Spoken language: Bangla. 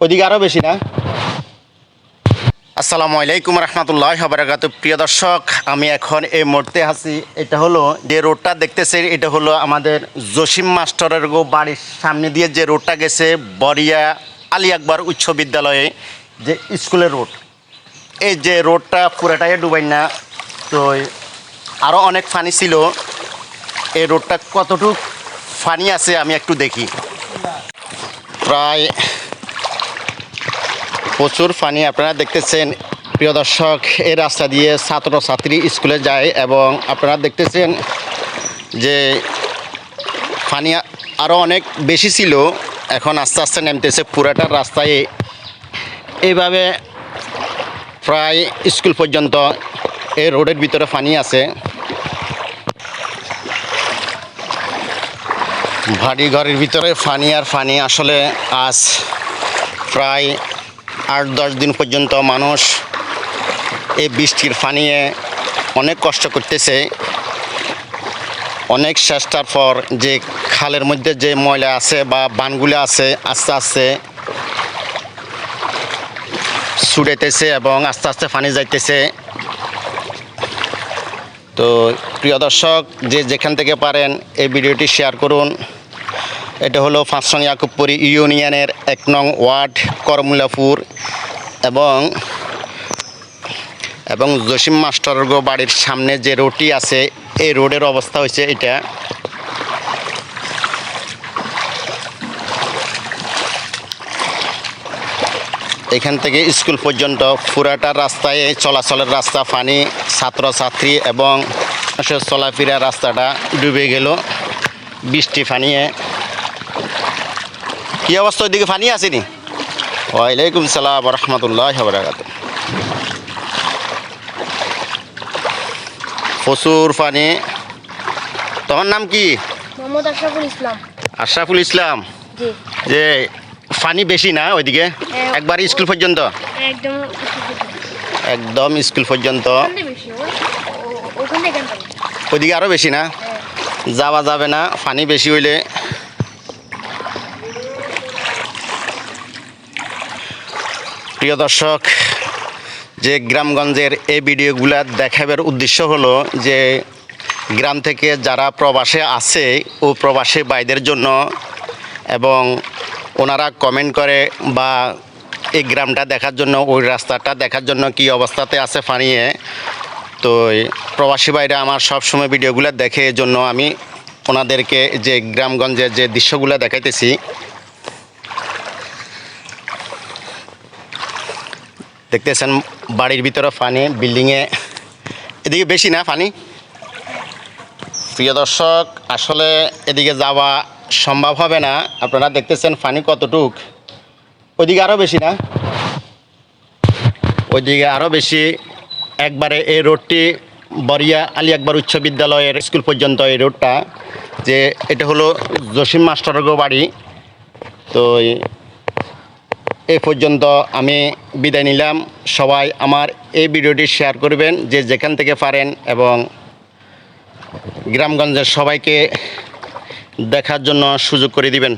ওইদিকে আরও বেশি না? আসসালামু আলাইকুম রহমতুল্লাহি ওয়া বারাকাতুহু। প্রিয় দর্শক, আমি এখন এই মুহূর্তে আছি, এটা হলো যে রোডটা দেখতেছে, এটা হলো আমাদের জসিম মাস্টারের বাড়ির সামনে দিয়ে যে রোডটা গেছে বরিয়া আলী আকবর উচ্চ বিদ্যালয়ে যে স্কুলের রোড। এই যে রোডটা পুরাটাই ডুবাই না, তো আরও অনেক পানি ছিল। এই রোডটা কতটুকু পানি আছে আমি একটু দেখি। প্রায় প্রচুর পানি আপনারা দেখতেছেন। প্রিয় দর্শক, এই রাস্তা দিয়ে ছাত্রছাত্রী স্কুলে যায় এবং আপনারা দেখতেছেন যে পানি আরও অনেক বেশি ছিল, এখন আস্তে আস্তে নামতেছে। পুরাটা রাস্তায় এইভাবে প্রায় স্কুল পর্যন্ত এই রোডের ভিতরে পানি আছে। বাড়ি ঘরের ভিতরে পানি আর পানি। আসলে আজ প্রায় 8-10 দিন পর্যন্ত মানুষ এই বৃষ্টির পানিয়ে অনেক কষ্ট করতেছে। অনেক চেষ্টার পর যে খালের মধ্যে যে ময়লা আছে বা বানগুলো আছে আস্তে আস্তে ছুটাইতেছে এবং আস্তে আস্তে পানি যাইতেছে। তো প্রিয় দর্শক, যে যেখান থেকে পারেন এই ভিডিওটি শেয়ার করুন। এটা হলো 5 নং ইয়াকুবপুর ইউনিয়নের 1 নং ওয়ার্ড করমুল্লাপুর এবং জসিম মাস্টারের বাড়ির সামনে যে রোডটি আছে এই রোডের অবস্থা হচ্ছে এটা। এখান থেকে স্কুল পর্যন্ত পুরাটা রাস্তায় চলাচলের রাস্তা পানি, ছাত্রছাত্রী এবং চলাফেরা রাস্তাটা ডুবে গেল বৃষ্টি পানিয়ে। কী অবস্থা? ওইদিকে পানি আসেনি? ওয়ালাইকুম সালাম রহমতুল্লাহি ওয়া বারাকাতুহু। প্রচুর পানি। তোমার নাম কি? মোহাম্মদ আশরাফুল ইসলাম। আশরাফুল ইসলাম। জি। যে পানি বেশি না ওইদিকে? একবার স্কুল পর্যন্ত? একদম একদম স্কুল পর্যন্ত। ওখানে ওইদিকে আরও বেশি না? যাওয়া যাবে না পানি বেশি হইলে। প্রিয় দর্শক, যে গ্রামগঞ্জের এই ভিডিওগুলো দেখাবার উদ্দেশ্য হলো যে গ্রাম থেকে যারা প্রবাসে আছে ও প্রবাসী ভাইদের জন্য, এবং ওনারা কমেন্ট করে বা এই গ্রামটা দেখার জন্য, ওই রাস্তাটা দেখার জন্য কি অবস্থাতে আছে পানিয়ে। তো প্রবাসী ভাইরা আমার সবসময় ভিডিওগুলো দেখে, এই জন্য আমি ওনাদেরকে যে গ্রামগঞ্জের যে দৃশ্যগুলো দেখাইতেছি। দেখতেছেন বাড়ির ভিতরে পানি, বিল্ডিংয়ে। এদিকে বেশি না পানি? প্রিয় দর্শক, আসলে এদিকে যাওয়া সম্ভব হবে না। আপনারা দেখতেছেন পানি কতটুক। ওইদিকে আরও বেশি না? ওইদিকে আরও বেশি। একবারে এই রোডটি বরিয়া আলী আকবর উচ্চ বিদ্যালয়ের স্কুল পর্যন্ত এই রোডটা, যে এটা হলো জসিম মাস্টারের বাড়ি। তো এই পর্যন্ত আমি বিদায় নিলাম। সবাই আমার এই ভিডিওটি শেয়ার করবেন যে যেখান থেকে পারেন, এবং গ্রামগঞ্জের সবাইকে দেখার জন্য সুযোগ করে দিবেন।